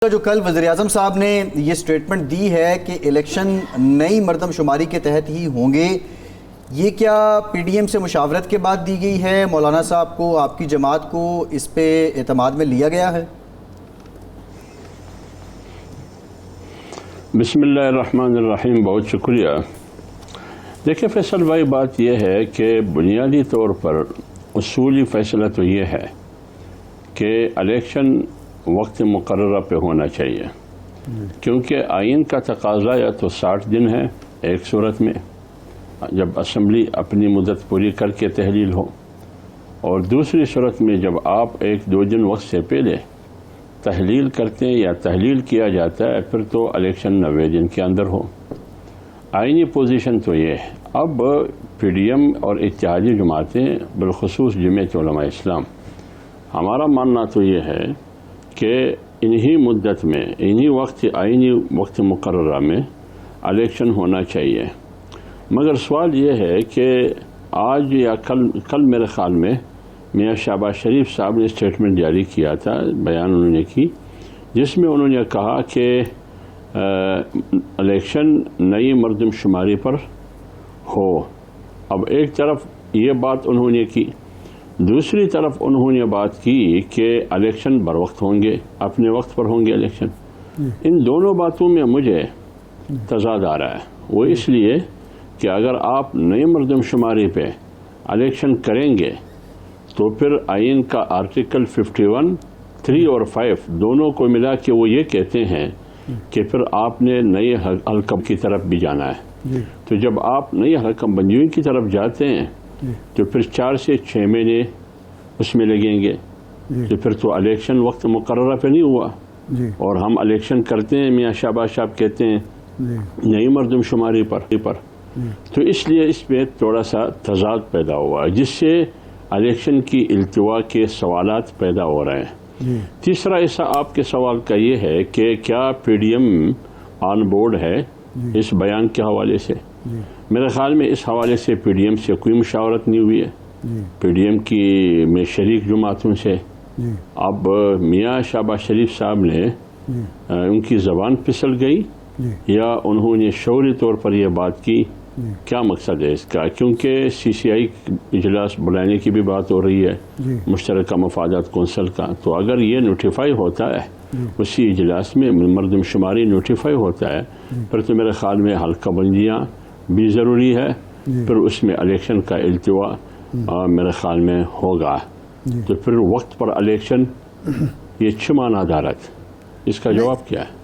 جو کل وزیراعظم صاحب نے یہ سٹیٹمنٹ دی ہے کہ الیکشن نئی مردم شماری کے تحت ہی ہوں گے، یہ کیا پی ڈی ایم سے مشاورت کے بعد دی گئی ہے؟ مولانا صاحب کو، آپ کی جماعت کو اس پہ اعتماد میں لیا گیا ہے؟ بسم اللہ الرحمن الرحیم، بہت شکریہ۔ دیکھیں فیصل بھائی، بات یہ ہے کہ بنیادی طور پر اصولی فیصلہ تو یہ ہے کہ الیکشن وقت مقررہ پہ ہونا چاہیے، کیونکہ آئین کا تقاضا یا تو 60 دن ہے ایک صورت میں جب اسمبلی اپنی مدت پوری کر کے تحلیل ہو، اور دوسری صورت میں جب آپ 1-2 دن وقت سے پہلے تحلیل کرتے ہیں یا تحلیل کیا جاتا ہے، پھر تو الیکشن 90 دن کے اندر ہو۔ آئینی پوزیشن تو یہ ہے۔ اب پی ڈی ایم اور اتحادی جماعتیں، بالخصوص جمعیت علماء اسلام، ہمارا ماننا تو یہ ہے کہ انہی مدت میں، انہی آئینی وقت مقررہ میں الیکشن ہونا چاہیے۔ مگر سوال یہ ہے کہ آج یا کل میرے خیال میں میاں شہباز شریف صاحب نے اسٹیٹمنٹ جاری کیا تھا، بیان انہوں نے کی، جس میں انہوں نے کہا کہ الیکشن نئی مردم شماری پر ہو۔ اب ایک طرف یہ بات انہوں نے کی، دوسری طرف انہوں نے بات کی کہ الیکشن بر وقت ہوں گے، اپنے وقت پر ہوں گے الیکشن۔ ان دونوں باتوں میں مجھے تضاد آ رہا ہے۔ وہ اس لیے کہ اگر آپ نئی مردم شماری پہ الیکشن کریں گے تو پھر آئین کا آرٹیکل 51 3 اور 5 دونوں کو ملا کے وہ یہ کہتے ہیں کہ پھر آپ نے نئے حلقہ کی طرف بھی جانا ہے۔ تو جب آپ نئی حلقہ بندیوں کی طرف جاتے ہیں تو پھر 4 سے 6 مہینے اس میں لگیں گے، تو پھر تو الیکشن وقت مقررہ پہ نہیں ہوا، اور ہم الیکشن کرتے ہیں، میاں شہباز صاحب کہتے ہیں نئی مردم شماری پر۔ تو اس لیے اس پہ تھوڑا سا تضاد پیدا ہوا، جس سے الیکشن کی التوا کے سوالات پیدا ہو رہے ہیں۔ تیسرا حصہ آپ کے سوال کا یہ ہے کہ کیا P D M on board ہے اس بیان کے حوالے سے؟ میرے خیال میں اس حوالے سے پی ڈی ایم سے کوئی مشاورت نہیں ہوئی ہے، پی ڈی ایم کی میں شریک جماعتوں سے۔ اب میاں شہباز شریف صاحب نے ان کی زبان پھسل گئی یا انہوں نے شعوری طور پر یہ بات کی؟ کیا مقصد ہے اس کا؟ کیونکہ سی سی آئی اجلاس بلانے کی بھی بات ہو رہی ہے، مشترکہ مفادات کونسل کا، تو اگر یہ نوٹیفائی ہوتا ہے اسی اجلاس میں، مردم شماری نوٹیفائی ہوتا ہے، پھر تو میرے خیال میں حلقہ بندیاں بھی ضروری ہے، پھر اس میں الیکشن کا التوا میرے خیال میں ہوگا۔ تو پھر وقت پر الیکشن یہ چمانہ دارت، اس کا جواب کیا ہے؟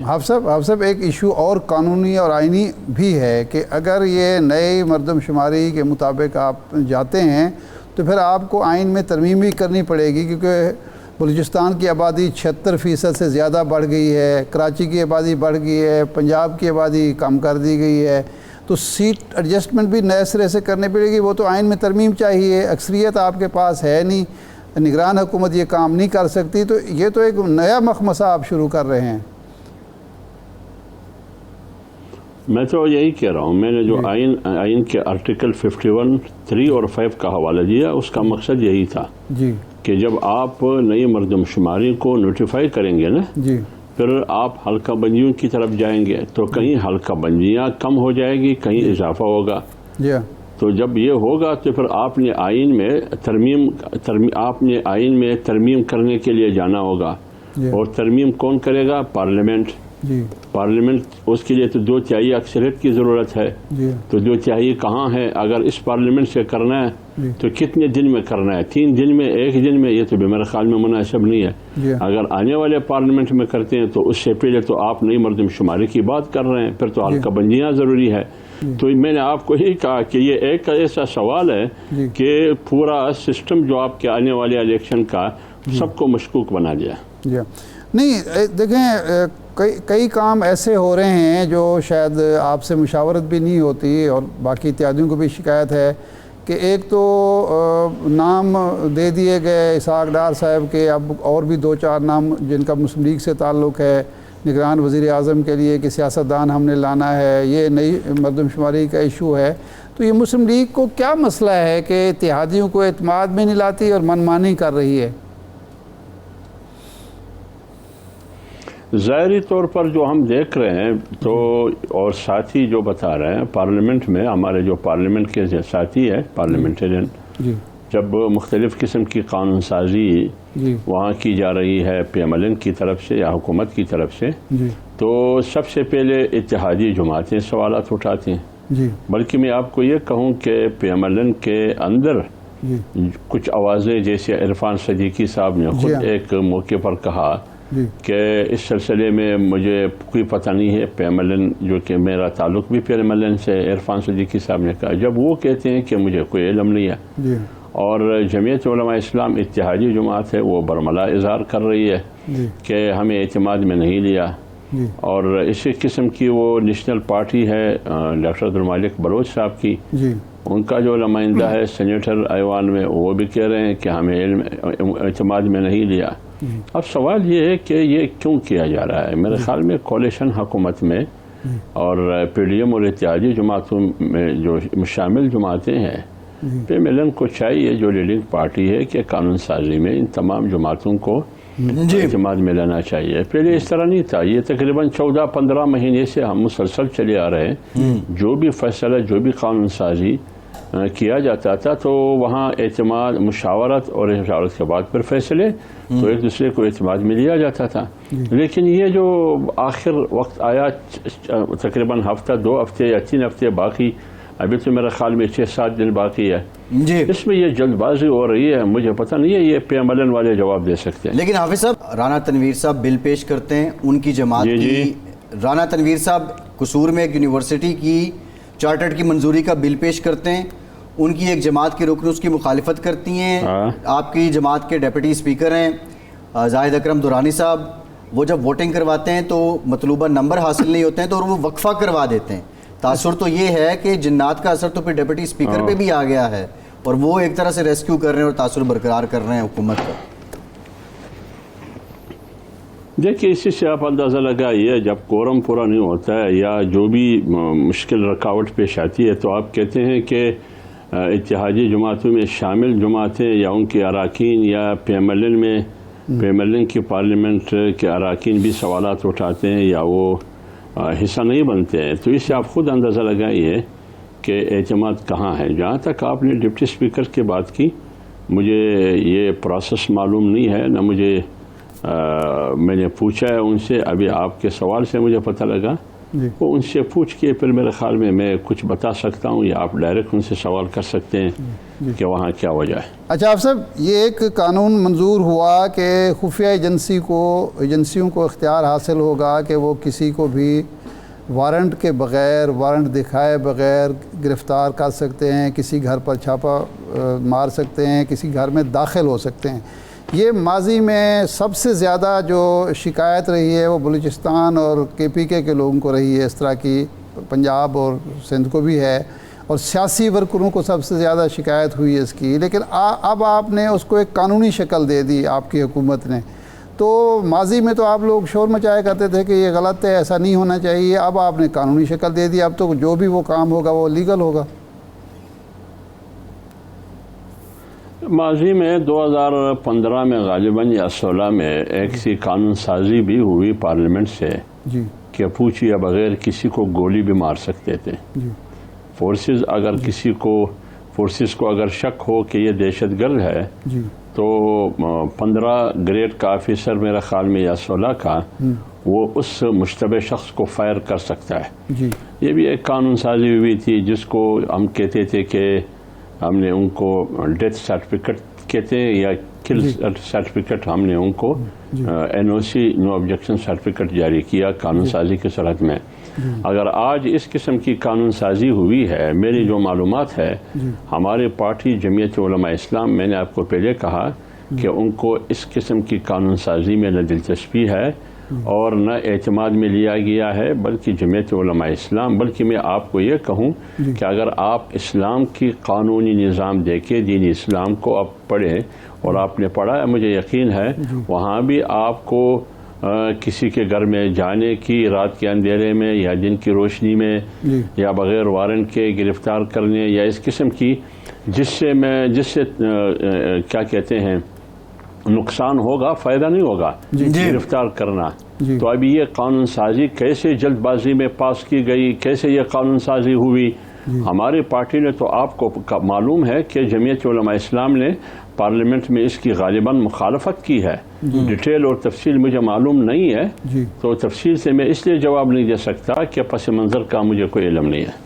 حافظ صاحب ایک ایشو اور قانونی اور آئینی بھی ہے کہ اگر یہ نئے مردم شماری کے مطابق آپ جاتے ہیں تو پھر آپ کو آئین میں ترمیم بھی کرنی پڑے گی، کیونکہ بلوچستان کی آبادی 76% سے زیادہ بڑھ گئی ہے، کراچی کی آبادی بڑھ گئی ہے، پنجاب کی آبادی کم کر دی گئی ہے، تو سیٹ ایڈجسٹمنٹ بھی نئے سرے سے کرنی پڑے گی۔ وہ تو آئین میں ترمیم چاہیے، اکثریت آپ کے پاس ہے نہیں، نگران حکومت یہ کام نہیں کر سکتی، تو یہ تو ایک نیا مخمصہ آپ شروع کر رہے ہیں۔ میں تو یہی کہہ رہا ہوں، میں نے جو آئین کے آرٹیکل 51 3 اور 5 کا حوالہ دیا، اس کا مقصد یہی تھا کہ جب آپ نئی مردم شماری کو نوٹیفائی کریں گے نا، پھر آپ حلقہ بندیوں کی طرف جائیں گے، تو کہیں حلقہ بندیاں کم ہو جائے گی، کہیں اضافہ ہوگا۔ تو جب یہ ہوگا تو پھر آپ نے آئین میں ترمیم کرنے کے لیے جانا ہوگا، اور ترمیم کون کرے گا؟ پارلیمنٹ۔ پارلیمنٹ، اس کے لیے تو 2/3 اکثریت کی ضرورت ہے، تو 2/3 کہاں ہے؟ اگر اس پارلیمنٹ سے کرنا ہے تو کتنے دن میں کرنا ہے؟ 3 دن میں، 1 دن میں؟ یہ تو میرے خیال میں مناسب نہیں ہے۔ اگر آنے والے پارلیمنٹ میں کرتے ہیں تو اس سے پہلے تو آپ نئی مردم شماری کی بات کر رہے ہیں، پھر تو حلقہ بندیاں ضروری ہے۔ تو میں نے آپ کو یہی کہا کہ یہ ایک ایسا سوال ہے کہ پورا سسٹم جو آپ کے آنے والے الیکشن کا سب کو مشکوک بنا دیا۔ نہیں، دیکھیں کئی کام ایسے ہو رہے ہیں جو شاید آپ سے مشاورت بھی نہیں ہوتی، اور باقی اتحادیوں کو بھی شکایت ہے کہ ایک تو نام دے دیے گئے اسحاق ڈار صاحب کے، اب اور بھی 2-4 نام جن کا مسلم لیگ سے تعلق ہے نگران وزیر اعظم کے لیے کہ سیاستدان ہم نے لانا ہے، یہ نئی مردم شماری کا ایشو ہے۔ تو یہ مسلم لیگ کو کیا مسئلہ ہے کہ اتحادیوں کو اعتماد میں نہیں لاتی اور من مانی کر رہی ہے؟ ظاہری طور پر جو ہم دیکھ رہے ہیں تو اور ساتھی جو بتا رہے ہیں پارلیمنٹ میں ہمارے جو پارلیمنٹ کے ساتھی ہیں پارلیمنٹرین جی جب مختلف قسم کی قانون سازی جی وہاں کی جا رہی ہے پی ایم ایل این کی طرف سے یا حکومت کی طرف سے جی تو سب سے پہلے اتحادی جماعتیں سوالات اٹھاتی ہیں. جی بلکہ میں آپ کو یہ کہوں کہ پی ایم ایل این کے اندر جی کچھ آوازیں جیسے عرفان صدیقی صاحب نے خود ہاں. ایک موقع پر کہا جی کہ اس سلسلے میں مجھے کوئی پتہ نہیں ہے پی ایم ایل این جو کہ میرا تعلق بھی پی ایم ایل این سے عرفان صدیقی صاحب نے کہا جب وہ کہتے ہیں کہ مجھے کوئی علم نہیں ہے جی اور جمعیت علماء اسلام اتحادی جماعت ہے وہ برملا اظہار کر رہی ہے جی کہ ہمیں اعتماد میں نہیں لیا جی اور اسی قسم کی وہ نیشنل پارٹی ہے ڈاکٹر عبدالمالک بلوچ صاحب کی جی ان کا جو نمائندہ ہے سینیٹر ایوان میں وہ بھی کہہ رہے ہیں کہ ہمیں علم اعتماد میں نہیں لیا. اب سوال یہ ہے کہ یہ کیوں کیا جا رہا ہے؟ میرے خیال میں کولیشن حکومت میں اور پی ڈی ایم اور اتحادی جماعتوں میں جو شامل جماعتیں ہیں پی ایم ایل این کو چاہیے جو لیڈنگ پارٹی ہے کہ قانون سازی میں ان تمام جماعتوں کو اعتماد میں لینا چاہیے. پہلے اس طرح نہیں تھا. یہ تقریباً 14-15 مہینے سے ہم مسلسل چلے آ رہے ہیں جو بھی فیصلہ جو بھی قانون سازی کیا جاتا تھا تو وہاں اعتماد مشاورت اور مشاورت کے بعد پھر فیصلے تو ایک دوسرے کو اعتماد میں لیا جاتا تھا. لیکن یہ جو آخر وقت آیا تقریباً ہفتہ 2 ہفتے یا 3 ہفتے باقی ابھی تو میرے خیال میں 6-7 دن باقی ہے جی اس میں یہ جلد بازی ہو رہی ہے. مجھے پتہ نہیں ہے یہ پی ایم ایل این والے جواب دے سکتے ہیں. لیکن حافظ صاحب رانا تنویر صاحب بل پیش کرتے ہیں ان کی جماعت جی جی. کی رانا تنویر صاحب قصور میں ایک یونیورسٹی کی چارٹرڈ کی منظوری کا بل پیش کرتے ہیں ان کی ایک جماعت کے رکن اس کی مخالفت کرتی ہیں. آپ کی جماعت کے ڈیپٹی اسپیکر ہیں زاہد اکرم دورانی صاحب وہ جب ووٹنگ کرواتے ہیں تو مطلوبہ نمبر حاصل نہیں ہوتے ہیں تو وہ وقفہ کروا دیتے ہیں. تاثر تو یہ ہے کہ جنات کا اثر تو پھر ڈیپٹی اسپیکر پہ بھی آ گیا ہے اور وہ ایک طرح سے ریسکیو کر رہے ہیں اور تاثر برقرار کر رہے ہیں حکومت کا. دیکھیے اسی سے آپ اندازہ لگائیے جب کورم پورا نہیں ہوتا ہے یا جو بھی مشکل رکاوٹ پیش آتی ہے تو آپ کہتے ہیں کہ اتحادی جماعتوں میں شامل جماعتیں یا ان کے اراکین یا پی ایم ایل این میں پی ایم ایل این کی پارلیمنٹ کے اراکین بھی سوالات اٹھاتے ہیں یا وہ حصہ نہیں بنتے ہیں تو اس سے آپ خود اندازہ لگائیے کہ اعتماد کہاں ہے. جہاں تک آپ نے ڈپٹی اسپیکر کی بات کی مجھے یہ پروسیس معلوم نہیں ہے نہ مجھے میں نے پوچھا ہے ان سے. ابھی آپ کے سوال سے مجھے پتہ لگا جی وہ ان سے پوچھ کے پھر میرے خیال میں کچھ بتا سکتا ہوں یا آپ ڈائریکٹ ان سے سوال کر سکتے ہیں کہ وہاں کیا وجہ ہے. اچھا آپ صاحب یہ ایک قانون منظور ہوا کہ خفیہ ایجنسیوں کو اختیار حاصل ہوگا کہ وہ کسی کو بھی وارنٹ کے بغیر وارنٹ دکھائے بغیر گرفتار کر سکتے ہیں کسی گھر پر چھاپا مار سکتے ہیں کسی گھر میں داخل ہو سکتے ہیں. یہ ماضی میں سب سے زیادہ جو شکایت رہی ہے وہ بلوچستان اور کے پی کے لوگوں کو رہی ہے اس طرح کی پنجاب اور سندھ کو بھی ہے اور سیاسی ورکروں کو سب سے زیادہ شکایت ہوئی ہے اس کی. لیکن اب آپ نے اس کو ایک قانونی شکل دے دی آپ کی حکومت نے. تو ماضی میں تو آپ لوگ شور مچایا کرتے تھے کہ یہ غلط ہے ایسا نہیں ہونا چاہیے. اب آپ نے قانونی شکل دے دی اب تو جو بھی وہ کام ہوگا وہ لیگل ہوگا. ماضی میں 2015 میں غالباً یا 16 میں ایک سی قانون سازی بھی ہوئی پارلیمنٹ سے جی کہ پوچھے بغیر کسی کو گولی بھی مار سکتے تھے. جی فورسز اگر کسی کو فورسز کو اگر شک ہو کہ یہ دہشت گرد ہے جی تو 15 گریڈ کا آفیسر میرا خیال میں یا 16 کا وہ اس مشتبہ شخص کو فائر کر سکتا ہے. جی یہ بھی ایک قانون سازی ہوئی تھی جس کو ہم کہتے تھے کہ ہم نے ان کو ڈیتھ سرٹیفکیٹ کہتے ہیں یا کل سرٹیفکیٹ ہم نے ان کو این او سی نو آبجیکشن سرٹیفکیٹ جاری کیا قانون سازی کی صورت میں. اگر آج اس قسم کی قانون سازی ہوئی ہے میری جو معلومات ہے ہماری پارٹی جمعیت علماء اسلام میں نے آپ کو پہلے کہا کہ ان کو اس قسم کی قانون سازی میں نہ دلچسپی ہے اور نہ اعتماد میں لیا گیا ہے بلکہ جمعیت علماء اسلام. بلکہ میں آپ کو یہ کہوں کہ اگر آپ اسلام کی قانونی نظام دیکھیں دین اسلام کو آپ پڑھیں اور آپ نے پڑھا ہے مجھے یقین ہے وہاں بھی آپ کو کسی کے گھر میں جانے کی رات کے اندھیرے میں یا دن کی روشنی میں یا بغیر وارنٹ کے گرفتار کرنے یا اس قسم کی جس سے کیا کہتے ہیں نقصان ہوگا، فائدہ نہیں ہوگا گرفتار کرنا۔ تو اب یہ قانون سازی کیسے جلد بازی میں پاس کی گئی، کیسے یہ قانون سازی ہوئی؟ ہماری پارٹی نے تو آپ کو معلوم ہے کہ جمعیت علماء اسلام نے پارلیمنٹ میں اس کی غالباً مخالفت کی ہے۔ ڈیٹیل اور تفصیل مجھے معلوم نہیں ہے، تو تفصیل سے میں اس لیے جواب نہیں دے سکتا کہ پس منظر کا مجھے کوئی علم نہیں ہے۔